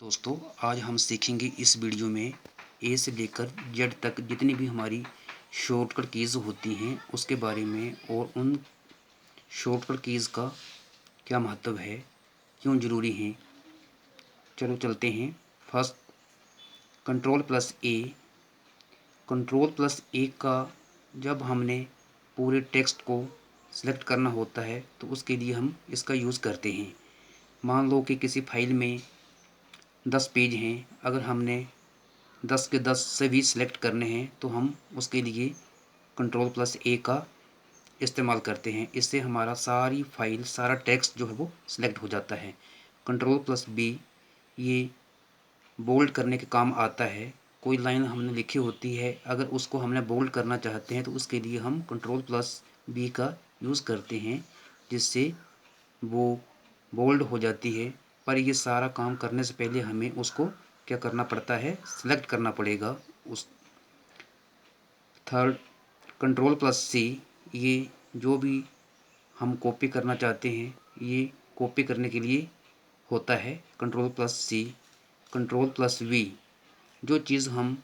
दोस्तों, आज हम सीखेंगे इस वीडियो में ए से लेकर जेड तक जितनी भी हमारी शॉर्टकट कीज़ होती हैं उसके बारे में और उन शॉर्टकट कीज़ का क्या महत्व है, क्यों ज़रूरी हैं। चलो चलते हैं। फर्स्ट, कंट्रोल प्लस ए। कंट्रोल प्लस ए का जब हमने पूरे टेक्स्ट को सिलेक्ट करना होता है तो उसके लिए हम इसका यूज़ करते हैं। मान लो कि किसी फाइल में 10 पेज हैं, अगर हमने 10 के 10 से भी सिलेक्ट करने हैं तो हम उसके लिए कंट्रोल प्लस ए का इस्तेमाल करते हैं। इससे हमारा सारी फाइल, सारा टेक्स्ट जो है वो सिलेक्ट हो जाता है। कंट्रोल प्लस बी, ये बोल्ड करने के काम आता है। कोई लाइन हमने लिखी होती है, अगर उसको हमने बोल्ड करना चाहते हैं तो उसके लिए हम कंट्रोल प्लस बी का यूज़ करते हैं, जिससे वो बोल्ड हो जाती है। पर ये सारा काम करने से पहले हमें उसको क्या करना पड़ता है, सिलेक्ट करना पड़ेगा उस। थर्ड, कंट्रोल प्लस सी, ये जो भी हम कॉपी करना चाहते हैं ये कॉपी करने के लिए होता है control plus C. Control plus V, जो चीज़ हम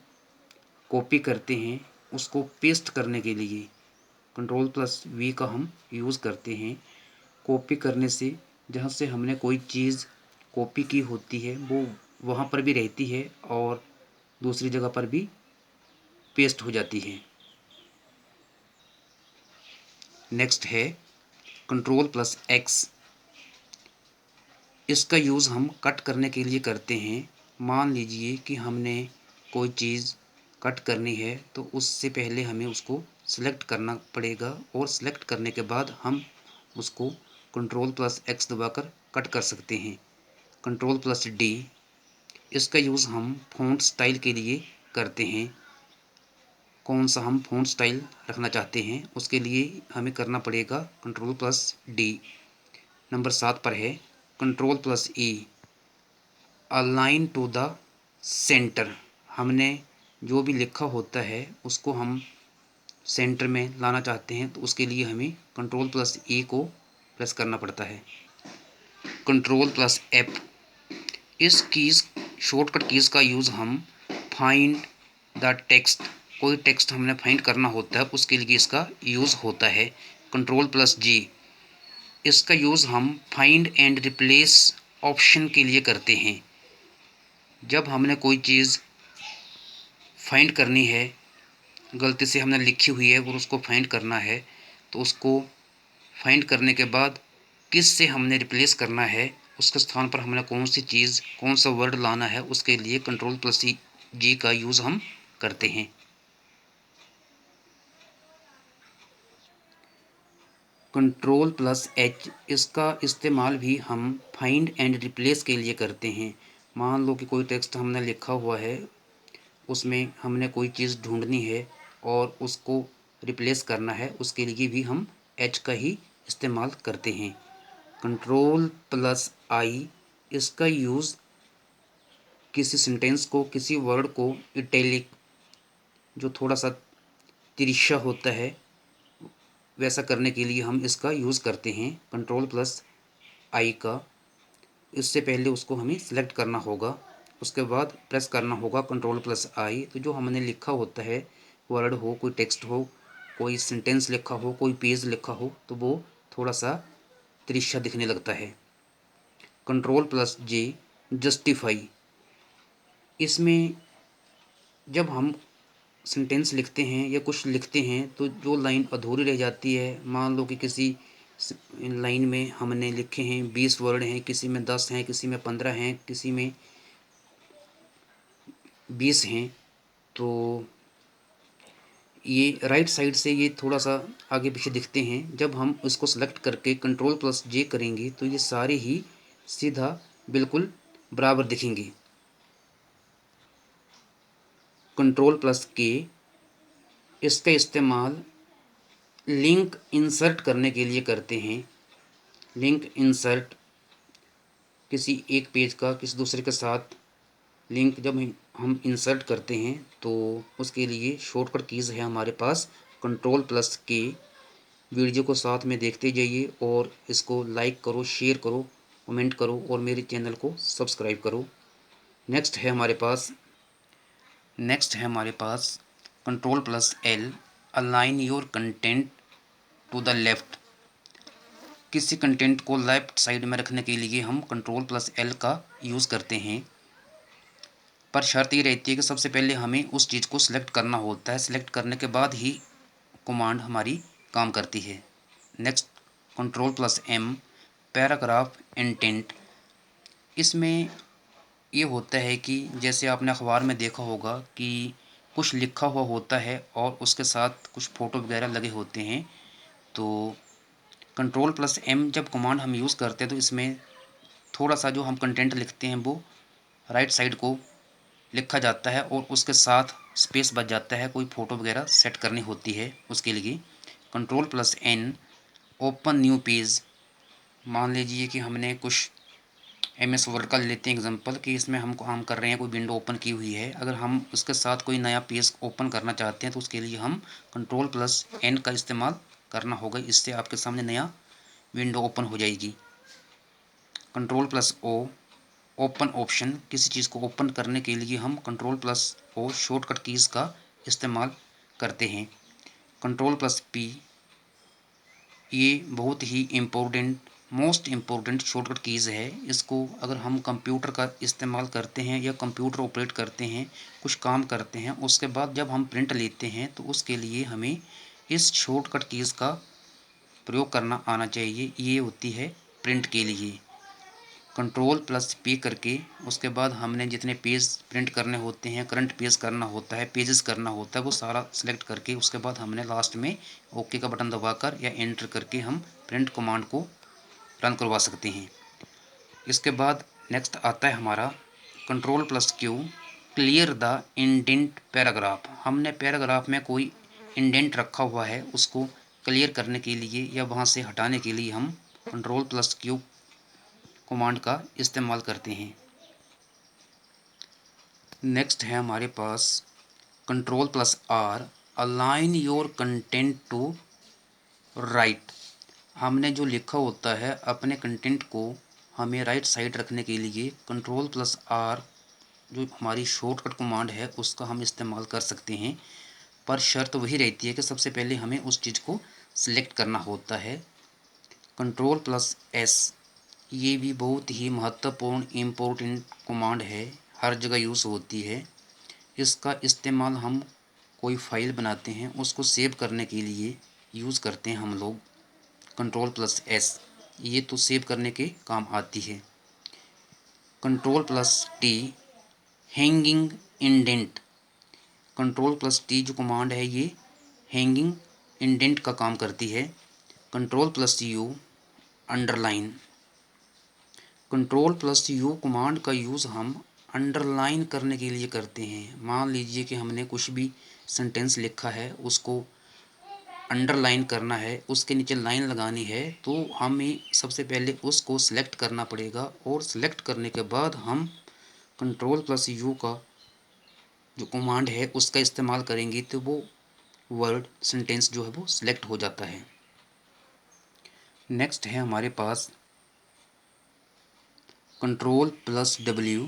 कॉपी करते हैं उसको पेस्ट करने के लिए कंट्रोल प्लस वी का हम यूज़ करते हैं। कॉपी करने से जहाँ से हमने कोई चीज़ कॉपी की होती है वो वहाँ पर भी रहती है और दूसरी जगह पर भी पेस्ट हो जाती है। नेक्स्ट है कंट्रोल प्लस एक्स। इसका यूज़ हम कट करने के लिए करते हैं। मान लीजिए कि हमने कोई चीज़ कट करनी है तो उससे पहले हमें उसको सिलेक्ट करना पड़ेगा और सिलेक्ट करने के बाद हम उसको कंट्रोल प्लस एक्स दबाकर कट कर सकते हैं। कंट्रोल प्लस डी, इसका यूज़ हम फ़ॉन्ट स्टाइल के लिए करते हैं। कौन सा हम फ़ॉन्ट स्टाइल रखना चाहते हैं उसके लिए हमें करना पड़ेगा कंट्रोल प्लस डी। नंबर 7 पर है control plus E, align to the centre. हमने जो भी लिखा होता है उसको हम सेंटर में लाना चाहते हैं तो उसके लिए हमें कंट्रोल प्लस ई को प्रेस करना पड़ता है। कंट्रोल प्लस एफ, इस कीज़ शॉर्टकट कीज़ का यूज़ हम फाइंड द टेक्स्ट, कोई टेक्स्ट हमने फाइंड करना होता है उसके लिए इसका यूज़ होता है। कंट्रोल प्लस जी, इसका यूज़ हम फाइंड एंड रिप्लेस ऑप्शन के लिए करते हैं। जब हमने कोई चीज़ फाइंड करनी है, गलती से हमने लिखी हुई है और उसको फाइंड करना है तो उसको फाइंड करने के बाद किस से हमने रिप्लेस करना है, उसके स्थान पर हमने कौन सी चीज़, कौन सा वर्ड लाना है, उसके लिए कंट्रोल प्लस जी का यूज़ हम करते हैं। कंट्रोल प्लस एच, इसका इस्तेमाल भी हम फाइंड एंड रिप्लेस के लिए करते हैं। मान लो कि कोई टेक्स्ट हमने लिखा हुआ है, उसमें हमने कोई चीज़ ढूंढनी है और उसको रिप्लेस करना है, उसके लिए भी हम एच का ही इस्तेमाल करते हैं। कंट्रोल प्लस आई, इसका यूज़ किसी सेंटेंस को, किसी वर्ड को इटैलिक, जो थोड़ा सा तिरछा होता है, वैसा करने के लिए हम इसका यूज़ करते हैं कंट्रोल प्लस आई का। इससे पहले उसको हमें सिलेक्ट करना होगा, उसके बाद प्रेस करना होगा कंट्रोल प्लस आई। तो जो हमने लिखा होता है, वर्ड हो, कोई टेक्स्ट हो, कोई सेंटेंस लिखा हो, कोई पेज लिखा हो, तो वो थोड़ा सा तिरछा दिखने लगता है। कंट्रोल प्लस जे, जस्टिफाई, इसमें जब हम सेंटेंस लिखते हैं या कुछ लिखते हैं तो जो लाइन अधूरी रह जाती है, मान लो कि किसी लाइन में हमने लिखे हैं 20 वर्ड हैं, किसी में 10 हैं, किसी में 15 हैं, किसी में 20 हैं, तो ये राइट साइड से ये थोड़ा सा आगे पीछे दिखते हैं। जब हम इसको सेलेक्ट करके कंट्रोल प्लस जे करेंगे तो ये सारे ही सीधा बिल्कुल बराबर दिखेंगे। कंट्रोल प्लस के, इसका इस्तेमाल लिंक इंसर्ट करने के लिए करते हैं। लिंक इंसर्ट, किसी एक पेज का किसी दूसरे के साथ लिंक जब हम इंसर्ट करते हैं तो उसके लिए शॉर्टकट कीज़ है हमारे पास कंट्रोल प्लस के। वीडियो को साथ में देखते जाइए और इसको लाइक करो, शेयर करो, कमेंट करो और मेरे चैनल को सब्सक्राइब करो। नेक्स्ट है हमारे पास Ctrl+L, align your content to the left. किसी कंटेंट को लेफ़्ट साइड में रखने के लिए हम Ctrl+L का यूज़ करते हैं, पर शर्त ये रहती है कि सबसे पहले हमें उस चीज़ को सिलेक्ट करना होता है। सिलेक्ट करने के बाद ही कमांड हमारी काम करती है। Next Ctrl+M, paragraph intent. इसमें ये होता है कि जैसे आपने अखबार में देखा होगा कि कुछ लिखा हुआ होता है और उसके साथ कुछ फ़ोटो वगैरह लगे होते हैं, तो Ctrl+M जब कमांड हम यूज़ करते हैं तो इसमें थोड़ा सा जो हम कंटेंट लिखते हैं वो राइट साइड को लिखा जाता है और उसके साथ स्पेस बच जाता है। कोई फ़ोटो वगैरह सेट करनी होती है उसके लिए Ctrl+N, ओपन न्यू पेज। मान लीजिए कि हमने कुछ MS वर्ड का लेते हैं एग्जांपल कि इसमें हम काम कर रहे हैं, कोई विंडो ओपन की हुई है। अगर हम उसके साथ कोई नया पेज ओपन करना चाहते हैं तो उसके लिए हम Ctrl+N का इस्तेमाल करना होगा। इससे आपके सामने नया विंडो ओपन हो जाएगी। Ctrl+O, open option. किसी चीज़ को ओपन करने के लिए हम Ctrl+O शॉर्टकट कीज़ का इस्तेमाल करते हैं। Ctrl+P, ये बहुत ही मोस्ट इम्पोर्टेंट शॉर्टकट कीज़ है। इसको अगर हम कंप्यूटर का इस्तेमाल करते हैं या कंप्यूटर ऑपरेट करते हैं, कुछ काम करते हैं, उसके बाद जब हम प्रिंट लेते हैं तो उसके लिए हमें इस शॉर्टकट कीज़ का प्रयोग करना आना चाहिए। ये होती है प्रिंट के लिए। Ctrl+P करके उसके बाद हमने जितने पेज प्रिंट करने होते हैं, करंट पेज करना होता है, पेजेस करना होता है, वो सारा सेलेक्ट करके उसके बाद हमने लास्ट में ओके का बटन दबाकर या एंटर करके हम प्रिंट कमांड को रन करवा सकते हैं। इसके बाद नेक्स्ट आता है हमारा Ctrl+Q, clear the indent paragraph. हमने पैराग्राफ में कोई इंडेंट रखा हुआ है, उसको क्लियर करने के लिए या वहाँ से हटाने के लिए हम Ctrl+Q कमांड का इस्तेमाल करते हैं। नेक्स्ट है हमारे पास Ctrl+R, align your content to right. हमने जो लिखा होता है अपने कंटेंट को हमें राइट साइड रखने के लिए Ctrl+R जो हमारी शॉर्टकट कमांड है उसका हम इस्तेमाल कर सकते हैं, पर शर्त वही रहती है कि सबसे पहले हमें उस चीज़ को सिलेक्ट करना होता है। Ctrl+S, ये भी बहुत ही महत्वपूर्ण इम्पोर्टेंट कमांड है, हर जगह यूज़ होती है। इसका इस्तेमाल हम कोई फाइल बनाते हैं उसको सेव करने के लिए यूज़ करते हैं हम लोग। Ctrl+S, ये तो सेव करने के काम आती है। Ctrl+T, hanging indent. Ctrl+T जो कमांड है ये हैंगिंग इंडेंट का काम करती है। Ctrl+U, underline. Ctrl+U कमांड का यूज़ हम अंडरलाइन करने के लिए करते हैं। मान लीजिए कि हमने कुछ भी सेंटेंस लिखा है, उसको अंडरलाइन करना है, उसके नीचे लाइन लगानी है, तो हमें सबसे पहले उसको सिलेक्ट करना पड़ेगा और सिलेक्ट करने के बाद हम Ctrl+U का जो कमांड है उसका इस्तेमाल करेंगे तो वो वर्ड सेंटेंस जो है वो सिलेक्ट हो जाता है। नेक्स्ट है हमारे पास Ctrl+W।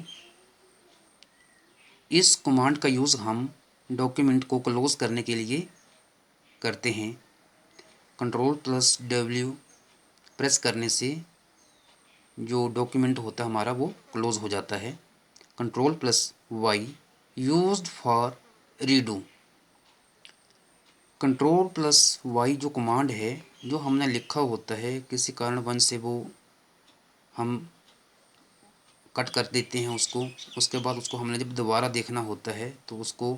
इस कमांड का यूज़ हम डॉक्यूमेंट को क्लोज़ करने के लिए करते हैं। Ctrl+W प्रेस करने से जो डॉक्यूमेंट होता है हमारा वो क्लोज़ हो जाता है। Ctrl+Y, used for redo. Ctrl+Y जो कमांड है, जो हमने लिखा होता है किसी कारणवश से वो हम कट कर देते हैं उसको, उसके बाद उसको हमने जब दोबारा देखना होता है तो उसको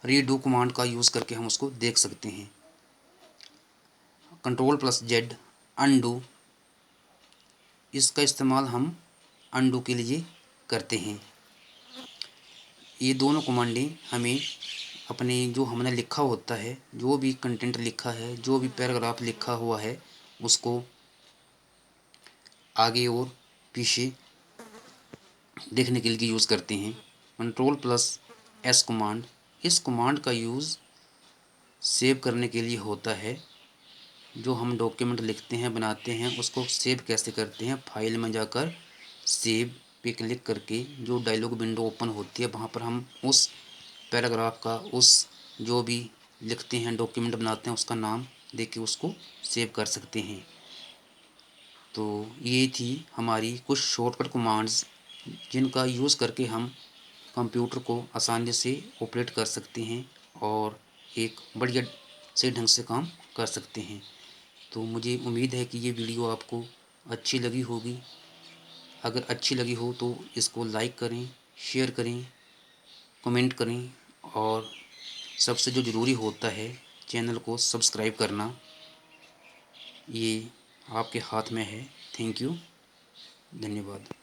रीडू कमांड का यूज़ करके हम उसको देख सकते हैं। Ctrl+Z, undo. इसका इस्तेमाल हम अनडू के लिए करते हैं। ये दोनों कमांडें हमें अपने जो हमने लिखा होता है, जो भी कंटेंट लिखा है, जो भी पैराग्राफ लिखा हुआ है, उसको आगे और पीछे देखने के लिए यूज़ करते हैं। Ctrl+S कमांड, इस कमांड का यूज़ सेव करने के लिए होता है। जो हम डॉक्यूमेंट लिखते हैं, बनाते हैं, उसको सेव कैसे करते हैं, फाइल में जाकर सेव पे क्लिक करके जो डायलॉग विंडो ओपन होती है वहाँ पर हम उस पैराग्राफ का, उस जो भी लिखते हैं, डॉक्यूमेंट बनाते हैं, उसका नाम दे के उसको सेव कर सकते हैं। तो ये थी हमारी कुछ शॉर्टकट कमांड्स जिनका यूज़ करके हम कंप्यूटर को आसानी से ऑपरेट कर सकते हैं और एक बढ़िया से ढंग से काम कर सकते हैं। तो मुझे उम्मीद है कि ये वीडियो आपको अच्छी लगी होगी। अगर अच्छी लगी हो तो इसको लाइक करें, शेयर करें, कमेंट करें और सबसे जो ज़रूरी होता है चैनल को सब्सक्राइब करना, ये आपके हाथ में है। थैंक यू, धन्यवाद।